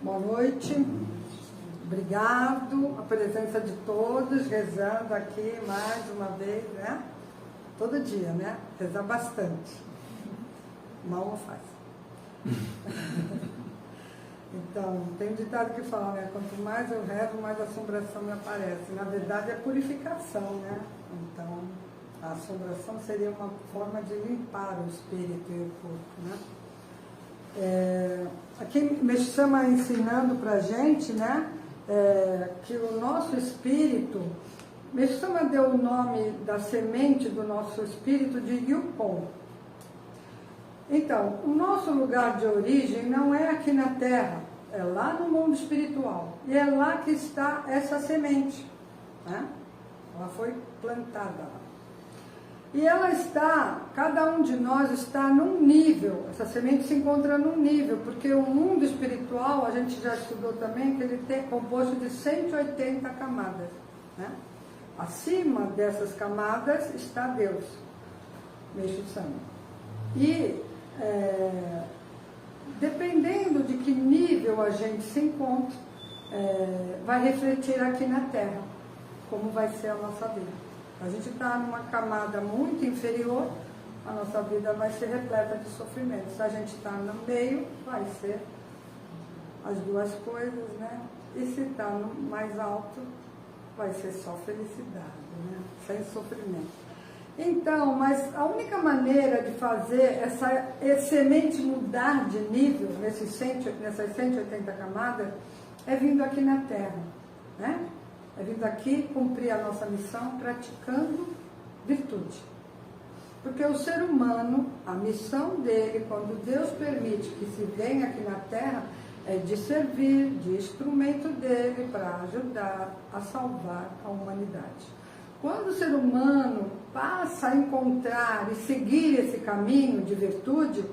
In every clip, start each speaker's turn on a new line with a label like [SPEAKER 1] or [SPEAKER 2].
[SPEAKER 1] Boa noite. Obrigado a presença de todos, rezando aqui mais uma vez, né? Todo dia, né? Rezar bastante. Mal não faz. Então, tem um ditado que fala, né? Quanto mais eu rezo, mais a assombração me aparece. Na verdade, é purificação, né? Então, a assombração seria uma forma de limpar o espírito e o corpo, né? Aqui me chama ensinando pra gente, né? Que o nosso espírito, me chama deu o nome da semente do nosso espírito de Yupon. Então, o nosso lugar de origem não é aqui na Terra, é lá no mundo espiritual. E é lá que está essa semente, né? Ela foi plantada lá. E ela está, cada um de nós está num nível, essa semente se encontra num nível, porque o mundo espiritual, a gente já estudou também, que ele tem composto de 180 camadas, né? Acima dessas camadas está Deus, Meixo Sama. E dependendo de que nível a gente se encontra, vai refletir aqui na Terra, como vai ser a nossa vida. A gente está numa camada muito inferior, a nossa vida vai ser repleta de sofrimento. Se a gente está no meio, vai ser as duas coisas, né? E se está no mais alto, vai ser só felicidade, né? Sem sofrimento. Então, mas a única maneira de fazer essa semente mudar de nível nessas 180 camadas é vindo aqui na Terra, né? É vindo aqui cumprir a nossa missão praticando virtude. Porque o ser humano, a missão dele, quando Deus permite que se venha aqui na Terra, é de servir de instrumento dele para ajudar a salvar a humanidade. Quando o ser humano passa a encontrar e seguir esse caminho de virtude,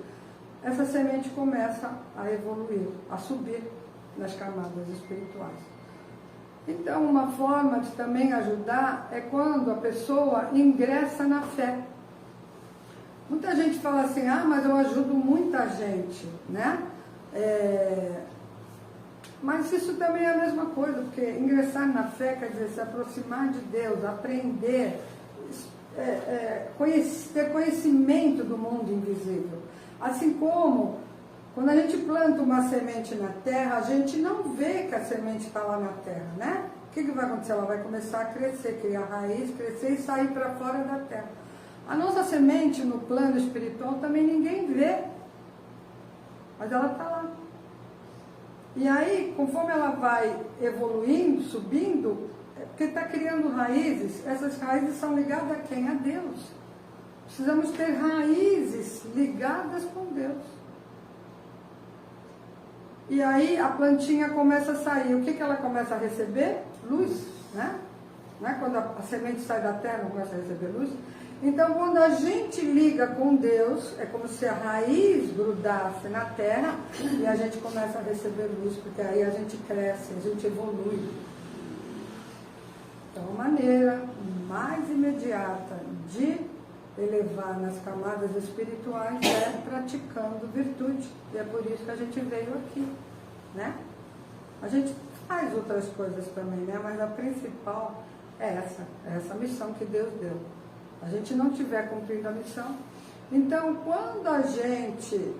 [SPEAKER 1] essa semente começa a evoluir, a subir nas camadas espirituais. Então, uma forma de também ajudar é quando a pessoa ingressa na fé. Muita gente fala assim, mas eu ajudo muita gente, né? Mas isso também é a mesma coisa, porque ingressar na fé quer dizer se aproximar de Deus, aprender, ter conhecimento do mundo invisível. Assim como, quando a gente planta uma semente na terra, a gente não vê que a semente está lá na terra, né? O que vai acontecer? Ela vai começar a crescer, criar raiz, crescer e sair para fora da terra. A nossa semente no plano espiritual também ninguém vê, mas ela está lá. E aí, conforme ela vai evoluindo, subindo, porque está criando raízes, essas raízes são ligadas a quem? A Deus. Precisamos ter raízes ligadas com Deus. E aí a plantinha começa a sair. O que ela começa a receber? Luz, né? Não é quando a semente sai da terra, não começa a receber luz? Então, quando a gente liga com Deus, é como se a raiz grudasse na terra e a gente começa a receber luz, porque aí a gente cresce, a gente evolui. Então, a maneira mais imediata de elevar nas camadas espirituais é praticando virtude. E é por isso que a gente veio aqui, né? A gente faz outras coisas também, né? Mas a principal é essa missão que Deus deu. A gente não estiver cumprindo a missão. Então, quando a gente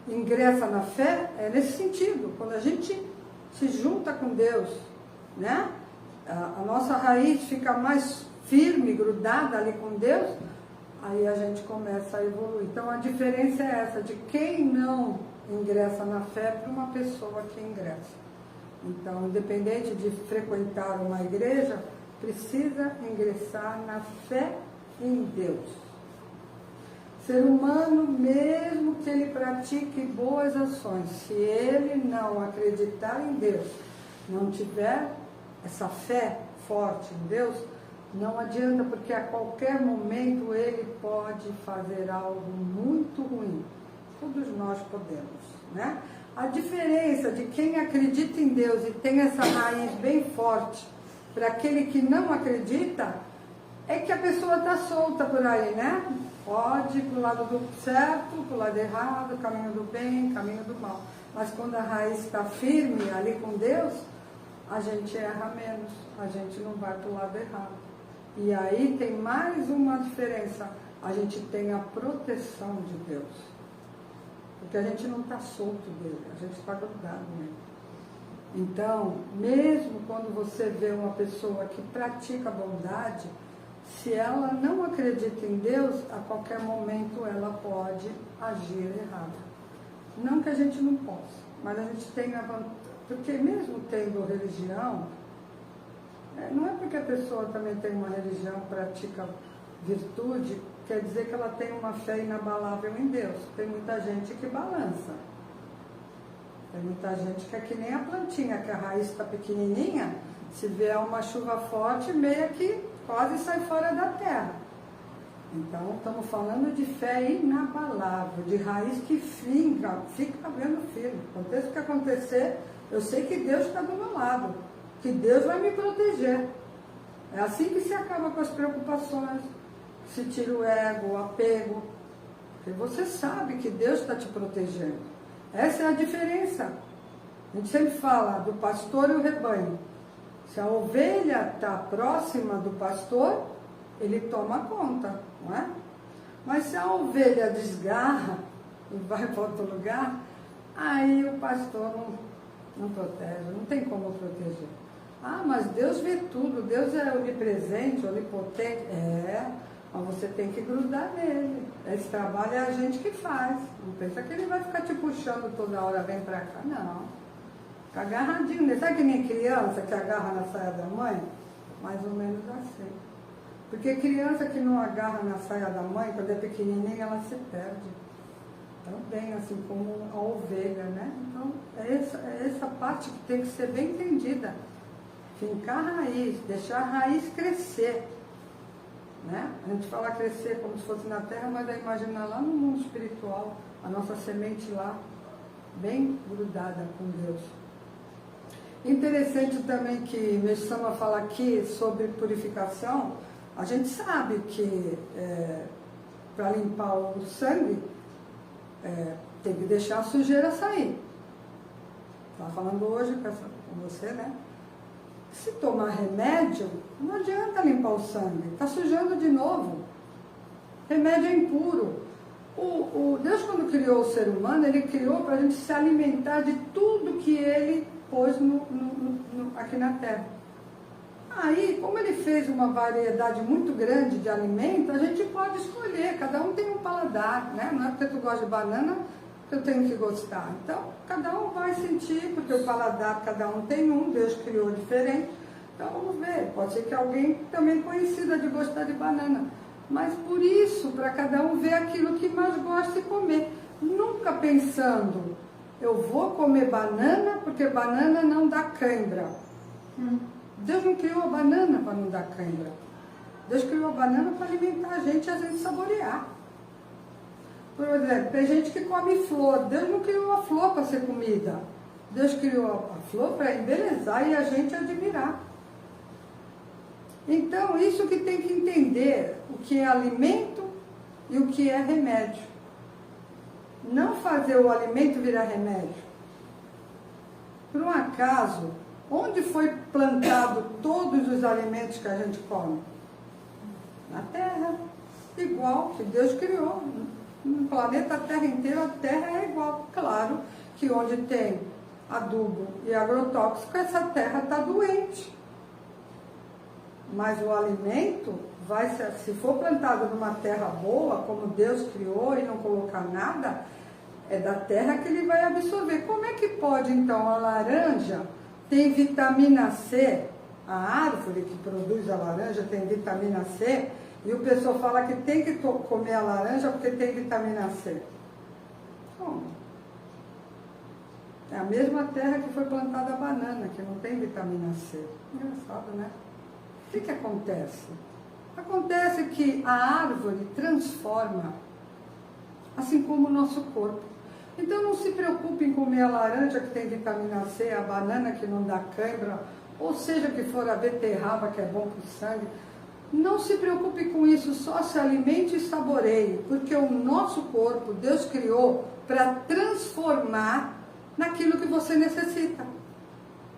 [SPEAKER 1] ingressa na fé, é nesse sentido. Quando a gente se junta com Deus, né? A nossa raiz fica mais firme, grudada ali com Deus, aí a gente começa a evoluir. Então, a diferença é essa, de quem não ingressa na fé para uma pessoa que ingressa. Então, independente de frequentar uma igreja, precisa ingressar na fé em Deus. Ser humano, mesmo que ele pratique boas ações, se ele não acreditar em Deus, não tiver essa fé forte em Deus, não adianta, porque a qualquer momento ele pode fazer algo muito ruim. Todos nós podemos, né? A diferença de quem acredita em Deus e tem essa raiz bem forte para aquele que não acredita, é que a pessoa está solta por aí, né? Pode ir para o lado do certo, para o lado errado, caminho do bem, caminho do mal. Mas quando a raiz está firme ali com Deus, a gente erra menos, a gente não vai para o lado errado. E aí tem mais uma diferença, a gente tem a proteção de Deus. Porque a gente não está solto dele, a gente está grudado nele. Então, mesmo quando você vê uma pessoa que pratica bondade, se ela não acredita em Deus, a qualquer momento ela pode agir errado. Não que a gente não possa, mas a gente tem a vantagem, porque mesmo tendo religião, não é porque a pessoa também tem uma religião, pratica virtude, quer dizer que ela tem uma fé inabalável em Deus. Tem muita gente que balança. Tem muita gente que é que nem a plantinha, que a raiz está pequenininha, se vier uma chuva forte, meio que quase sai fora da terra. Então, estamos falando de fé inabalável, de raiz que fica vendo firme. Aconteça o que acontecer, eu sei que Deus está do meu lado, que Deus vai me proteger. É assim que se acaba com as preocupações, se tira o ego, o apego, porque você sabe que Deus está te protegendo. Essa é a diferença. A gente sempre fala do pastor e o rebanho. Se a ovelha está próxima do pastor, ele toma conta, não é? Mas se a ovelha desgarra e vai para outro lugar, aí o pastor não protege, não tem como proteger. Ah, mas Deus vê tudo, Deus é onipresente, onipotente. Mas você tem que grudar nele. Esse trabalho é a gente que faz. Não pensa que ele vai ficar te puxando toda hora, vem pra cá, não. Fica agarradinho, né? Sabe que nem criança que agarra na saia da mãe? Mais ou menos assim. Porque criança que não agarra na saia da mãe, quando é pequenininha, ela se perde. Também, assim como a ovelha, né? Então, é essa parte que tem que ser bem entendida. Fincar a raiz, deixar a raiz crescer. Né? A gente fala crescer como se fosse na terra, mas aí imagina lá no mundo espiritual, a nossa semente lá, bem grudada com Deus. Interessante também que Meshama fala aqui sobre purificação. A gente sabe que para limpar o sangue, tem que deixar a sujeira sair. Estava falando hoje com você, né? Se tomar remédio, não adianta limpar o sangue, está sujando de novo. Remédio é impuro. O Deus, quando criou o ser humano, ele criou para a gente se alimentar de tudo que ele pôs aqui na terra. Aí, como ele fez uma variedade muito grande de alimentos, a gente pode escolher, cada um tem um paladar, né? Não é porque tu gosta de banana que eu tenho que gostar. Então, cada um vai sentir, porque o paladar cada um tem um, Deus criou diferente. Então, vamos ver, pode ser que alguém também conhecida de gostar de banana. Mas por isso, para cada um ver aquilo que mais gosta de comer. Nunca pensando, eu vou comer banana porque banana não dá cãibra. Deus não criou a banana para não dar cãibra. Deus criou a banana para alimentar a gente e a gente saborear. Por exemplo, tem gente que come flor. Deus não criou a flor para ser comida. Deus criou a flor para embelezar e a gente admirar. Então, isso que tem que entender, o que é alimento e o que é remédio. Não fazer o alimento virar remédio. Por um acaso, onde foi plantado todos os alimentos que a gente come? Na terra. Igual que Deus criou. No planeta Terra inteiro, a terra é igual. Claro que onde tem adubo e agrotóxico, essa terra está doente. Mas o alimento vai ser, se for plantado numa terra boa, como Deus criou e não colocar nada, é da terra que ele vai absorver. Como é que pode, então, a laranja tem vitamina C, a árvore que produz a laranja tem vitamina C, e o pessoal fala que tem que comer a laranja porque tem vitamina C. Como? É a mesma terra que foi plantada a banana, que não tem vitamina C. Engraçado, né? O que acontece? Acontece que a árvore transforma, assim como o nosso corpo. Então não se preocupe em comer a laranja que tem vitamina C, a banana que não dá cãibra, ou seja que for a beterraba que é bom para o sangue. Não se preocupe com isso, só se alimente e saboreie, porque o nosso corpo, Deus criou para transformar naquilo que você necessita.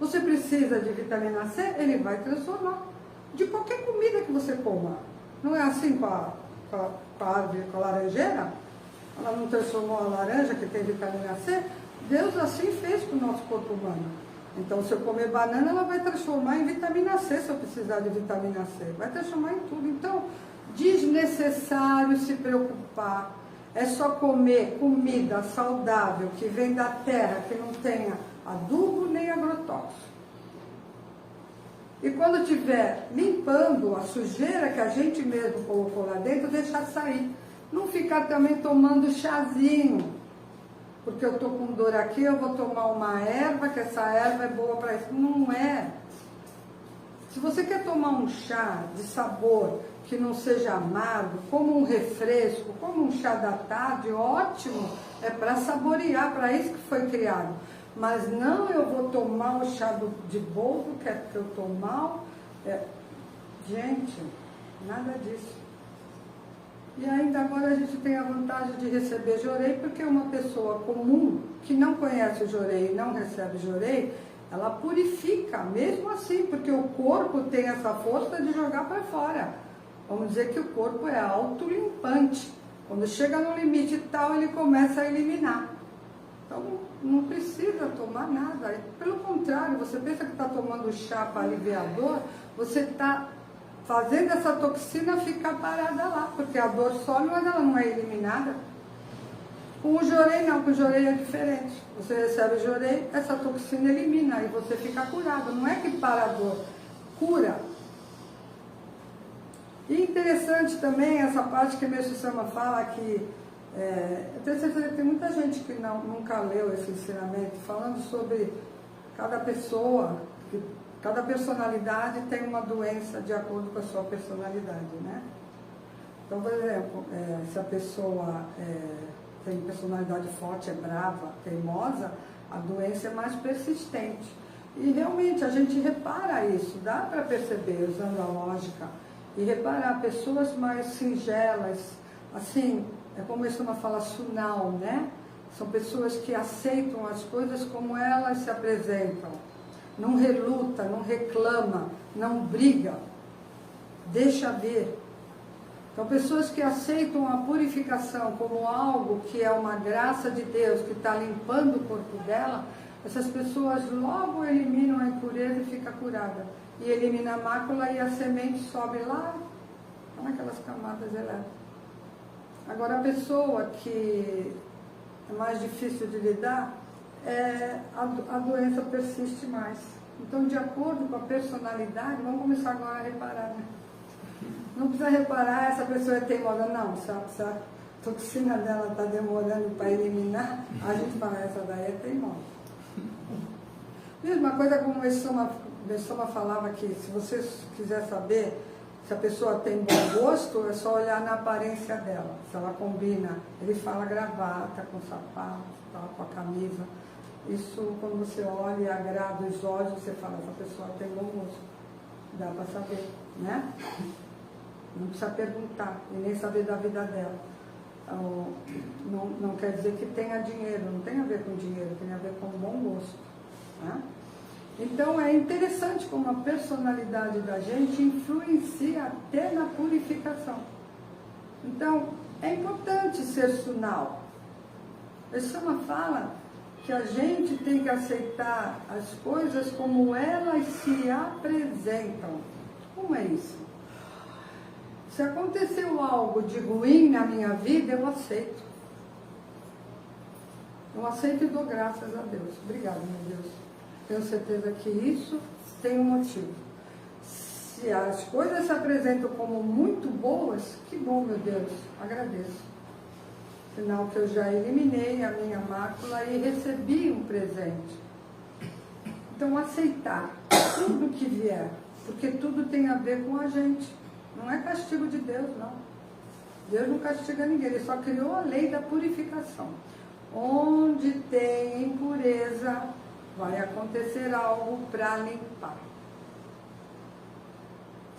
[SPEAKER 1] Você precisa de vitamina C, ele vai transformar. De qualquer comida que você coma. Não é assim com a árvore, com a laranjeira? Ela não transformou a laranja que tem vitamina C? Deus assim fez com o nosso corpo humano. Então, se eu comer banana, ela vai transformar em vitamina C, se eu precisar de vitamina C. Vai transformar em tudo. Então, desnecessário se preocupar. É só comer comida saudável, que vem da terra, que não tenha adubo nem agrotóxico. E quando estiver limpando a sujeira que a gente mesmo colocou lá dentro, deixar sair. Não ficar também tomando chazinho. Porque eu estou com dor aqui, eu vou tomar uma erva, que essa erva é boa para isso. Não é. Se você quer tomar um chá de sabor que não seja amargo, como um refresco, como um chá da tarde, ótimo. É para saborear, para isso que foi criado. Mas não eu vou tomar o chá de boldo, que é porque eu estou mal. Gente, nada disso. E ainda agora a gente tem a vantagem de receber jorei, porque uma pessoa comum, que não conhece o jorei e não recebe jorei, ela purifica, mesmo assim, porque o corpo tem essa força de jogar para fora. Vamos dizer que o corpo é autolimpante. Quando chega no limite tal, ele começa a eliminar. Então, não precisa tomar nada. Pelo contrário, você pensa que está tomando chá para aliviar a dor, você está fazendo essa toxina ficar parada lá, porque a dor some, mas ela não é eliminada. Com o jorei não, com o jorei é diferente. Você recebe o jorei, essa toxina elimina e você fica curado. Não é que para a dor, cura. E interessante também essa parte que Meixo Sama fala que eu tenho certeza que tem muita gente que nunca leu esse ensinamento, falando sobre cada pessoa, que cada personalidade tem uma doença de acordo com a sua personalidade, né? Então, por exemplo, se a pessoa tem personalidade forte, é brava, teimosa, a doença é mais persistente. E realmente a gente repara isso, dá para perceber usando a lógica, e reparar pessoas mais singelas, assim, é como isso uma fala sunal, né? São pessoas que aceitam as coisas como elas se apresentam. Não reluta, não reclama, não briga, deixa ver. Então, pessoas que aceitam a purificação como algo que é uma graça de Deus, que está limpando o corpo dela, essas pessoas logo eliminam a impureza e fica curada. E elimina a mácula e a semente sobe lá naquelas camadas elétricas. Agora, a pessoa que é mais difícil de lidar, a doença persiste mais. Então, de acordo com a personalidade, vamos começar agora a reparar, né? Não precisa reparar, essa pessoa é teimosa, não. Se a toxina dela está demorando para eliminar, a gente fala, essa daí é teimosa. Mesma coisa como o Soma falava que, se você quiser saber se a pessoa tem bom gosto, é só olhar na aparência dela. Se ela combina, ele fala gravata, com sapato, tal, com a camisa. Isso, quando você olha e agrada os olhos, você fala, essa pessoa tem bom gosto. Dá para saber, né? Não precisa perguntar e nem saber da vida dela. Então, não quer dizer que tenha dinheiro, não tem a ver com dinheiro, tem a ver com bom gosto. Né? Então, é interessante como a personalidade da gente influencia até na purificação. Então, é importante ser sunal. O Sama fala que a gente tem que aceitar as coisas como elas se apresentam. Como é isso? Se aconteceu algo de ruim na minha vida, eu aceito. Eu aceito e dou graças a Deus. Obrigada, meu Deus. Tenho certeza que isso tem um motivo. Se as coisas se apresentam como muito boas, que bom, meu Deus, agradeço. Sinal que eu já eliminei a minha mácula e recebi um presente. Então, aceitar tudo que vier, porque tudo tem a ver com a gente. Não é castigo de Deus, não. Deus não castiga ninguém, Ele só criou a lei da purificação. Onde tem impureza, vai acontecer algo para limpar.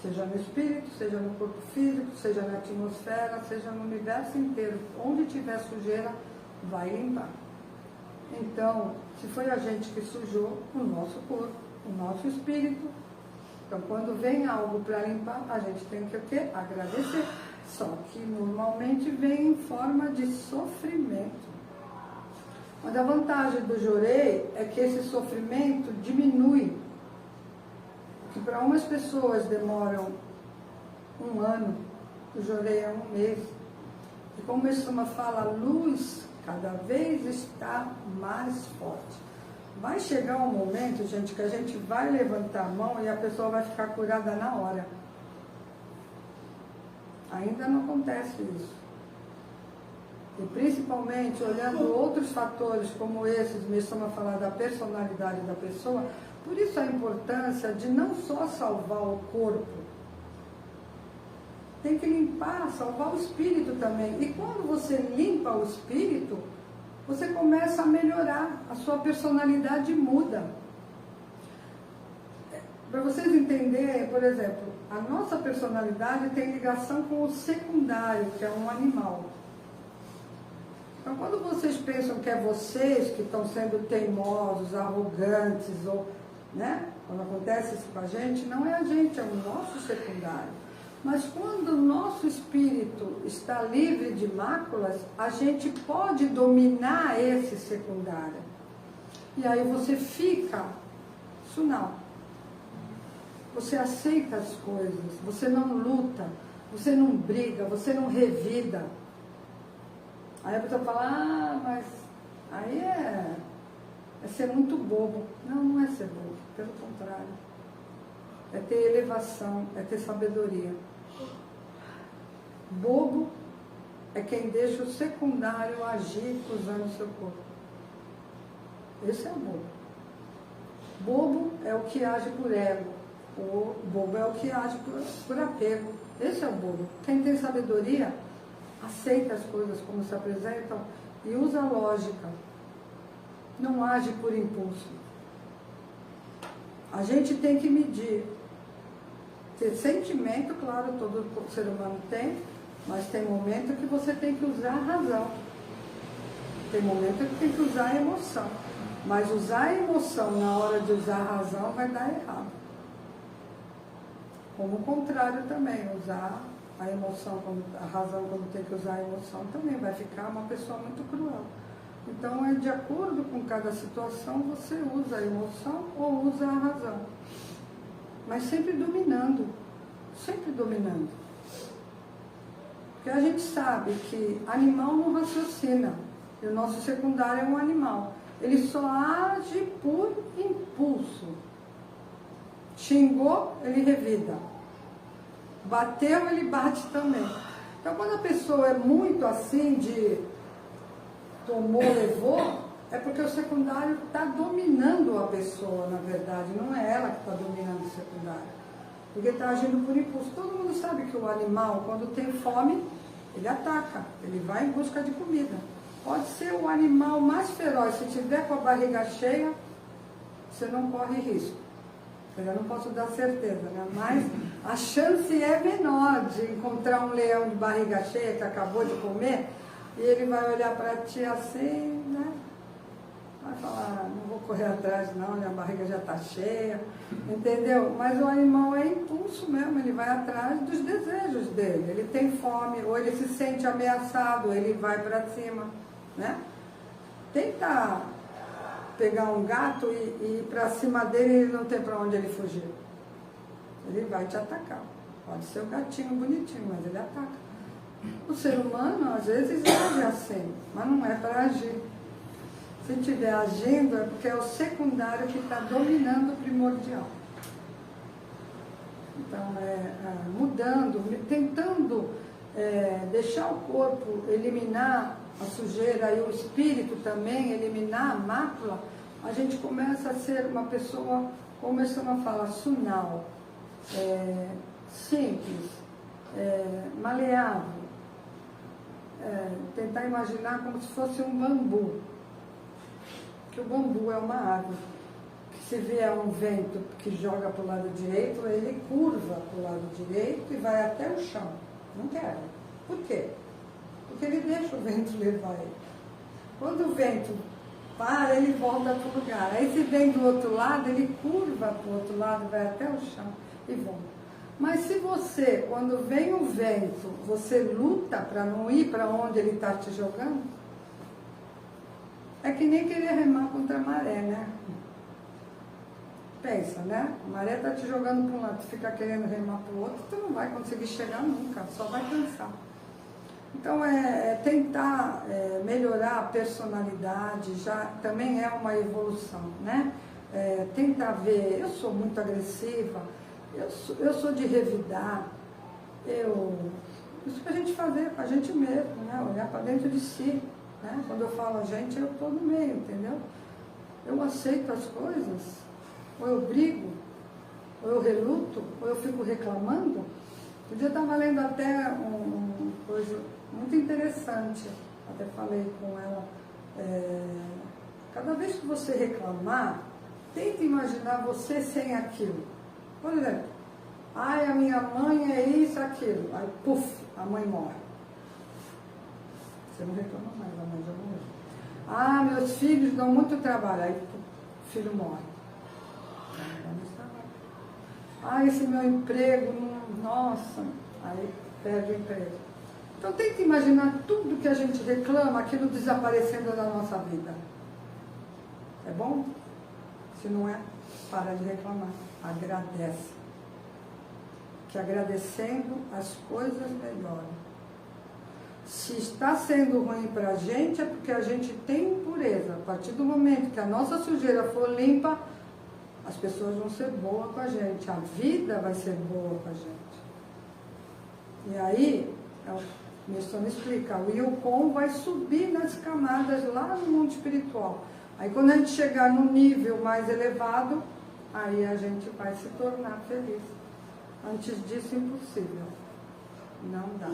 [SPEAKER 1] Seja no espírito, seja no corpo físico, seja na atmosfera, seja no universo inteiro. Onde tiver sujeira, vai limpar. Então, se foi a gente que sujou o nosso corpo, o nosso espírito, então quando vem algo para limpar, a gente tem que o quê? Agradecer. Só que normalmente vem em forma de sofrimento. Mas a vantagem do Jorei é que esse sofrimento diminui. Que para umas pessoas demoram 1 ano, o Jorei é 1 mês. E como isso fala, a luz cada vez está mais forte. Vai chegar um momento, gente, que a gente vai levantar a mão e a pessoa vai ficar curada na hora. Ainda não acontece isso. E principalmente olhando outros fatores como esses, me estão a falar da personalidade da pessoa, por isso a importância de não só salvar o corpo, tem que limpar, salvar o espírito também. E quando você limpa o espírito, você começa a melhorar, a sua personalidade muda. Para vocês entenderem, por exemplo, a nossa personalidade tem ligação com o secundário, que é um animal. Então, quando vocês pensam que é vocês que estão sendo teimosos, arrogantes, ou, né? Quando acontece isso com a gente, não é a gente, é o nosso secundário. Mas quando o nosso espírito está livre de máculas, a gente pode dominar esse secundário. E aí você fica sunal. Você aceita as coisas, você não luta, você não briga, você não revida. Aí a pessoa fala, mas aí é ser muito bobo. Não, não é ser bobo, pelo contrário. É ter elevação, é ter sabedoria. Bobo é quem deixa o secundário agir usando o seu corpo. Esse é o bobo. Bobo é o que age por ego. O bobo é o que age por apego. Esse é o bobo. Quem tem sabedoria aceita as coisas como se apresentam e usa a lógica. Não age por impulso. A gente tem que medir. Ter sentimento, claro, todo ser humano tem, mas tem momento que você tem que usar a razão. Tem momento que tem que usar a emoção. Mas usar a emoção na hora de usar a razão vai dar errado. Como o contrário também, usar a emoção, a razão quando tem que usar a emoção também vai ficar uma pessoa muito cruel. Então, é de acordo com cada situação, você usa a emoção ou usa a razão. Mas sempre dominando. Sempre dominando. Porque a gente sabe que animal não raciocina. E o nosso secundário é um animal. Ele só age por impulso. Xingou, ele revida. Bateu, ele bate também. Então, quando a pessoa é muito assim de tomou, levou, é porque o secundário está dominando a pessoa, na verdade. Não é ela que está dominando o secundário. Porque está agindo por impulso. Todo mundo sabe que o animal, quando tem fome, ele ataca. Ele vai em busca de comida. Pode ser o animal mais feroz. Se tiver com a barriga cheia, você não corre risco. Eu não posso dar certeza, né? Mas a chance é menor de encontrar um leão de barriga cheia que acabou de comer e ele vai olhar para ti assim, né? Vai falar, não vou correr atrás não, minha barriga já está cheia, entendeu? Mas o animal é impulso mesmo, ele vai atrás dos desejos dele. Ele tem fome, ou ele se sente ameaçado, ele vai para cima, né? Tenta pegar um gato e ir para cima dele e ele não tem para onde ele fugir. Ele vai te atacar. Pode ser o gatinho bonitinho, mas ele ataca. O ser humano, às vezes, age assim, mas não é para agir. Se estiver agindo, é porque é o secundário que está dominando o primordial. Então, mudando, tentando deixar o corpo eliminar a sujeira e o espírito também, eliminar a mácula, a gente começa a ser uma pessoa, como eu costumo falar, sunal, simples, maleável. Tentar imaginar como se fosse um bambu. Que o bambu é uma árvore. se vier um vento que joga para o lado direito, ele curva para o lado direito e vai até o chão. Não quero. Por quê? Porque ele deixa o vento levar ele. Quando o vento para, ele volta para o lugar. Aí se vem do outro lado, ele curva para o outro lado, vai até o chão e volta. Mas se você, quando vem o vento, você luta para não ir para onde ele está te jogando, é que nem querer remar contra a maré, né? Pensa, né? A maré está te jogando para um lado, tu fica querendo remar para o outro, tu não vai conseguir chegar nunca, só vai cansar. Então, tentar melhorar a personalidade já também é uma evolução, né? Tentar ver, eu sou muito agressiva, eu sou de revidar, isso que a gente fazer com a gente mesmo, né? Olhar para dentro de si, né? Quando eu falo a gente, eu estou no meio, entendeu? Eu aceito as coisas, ou eu brigo, ou eu reluto, ou eu fico reclamando. Um dia eu estava lendo até uma coisa muito interessante, até falei com ela, cada vez que você reclamar, tente imaginar você sem aquilo. Por exemplo, ai, a minha mãe é isso, aquilo, aí puf, a mãe morre. Você não reclama mais, a mãe já morreu. Ah, meus filhos dão muito trabalho, aí puf, o filho morre. Ah, esse meu emprego, nossa, aí perde o emprego. Então tenta imaginar tudo que a gente reclama, aquilo desaparecendo da nossa vida. É bom? Se não é, para de reclamar. Agradece. Que agradecendo as coisas melhoram. Se está sendo ruim para a gente, é porque a gente tem impureza. A partir do momento que a nossa sujeira for limpa, as pessoas vão ser boas com a gente. A vida vai ser boa com a gente. E aí, o Nilson explica, o Yukon vai subir nas camadas lá no mundo espiritual. Aí quando a gente chegar no nível mais elevado, aí a gente vai se tornar feliz. Antes disso, impossível. Não dá.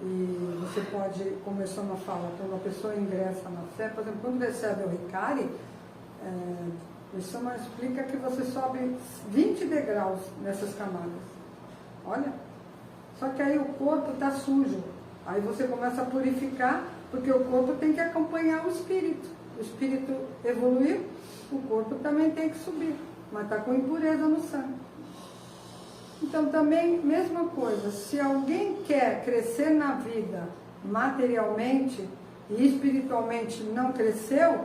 [SPEAKER 1] E você pode, como eu só não falo, quando a pessoa ingressa na fé, por exemplo, quando recebe o Hikari, o Sama explica que você sobe 20 degraus nessas camadas. Olha. Só que aí o corpo está sujo. Aí você começa a purificar, porque o corpo tem que acompanhar o espírito. O espírito evoluiu, o corpo também tem que subir, mas está com impureza no sangue. Então também, mesma coisa, se alguém quer crescer na vida materialmente e espiritualmente não cresceu,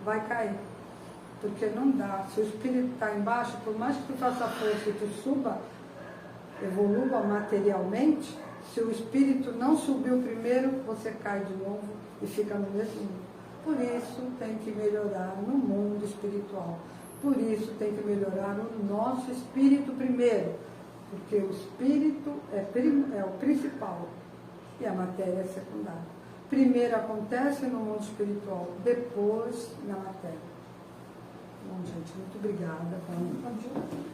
[SPEAKER 1] vai cair. Porque não dá. Se o espírito está embaixo, por mais que tu faça força e tu suba, evolua materialmente, se o espírito não subiu primeiro, você cai de novo e fica no mesmo nível. Por isso tem que melhorar no mundo espiritual. Por isso tem que melhorar o nosso espírito primeiro. Porque o espírito é o principal e a matéria é secundária. Primeiro acontece no mundo espiritual, depois na matéria. Bom, gente, muito obrigada. Vamos continuar.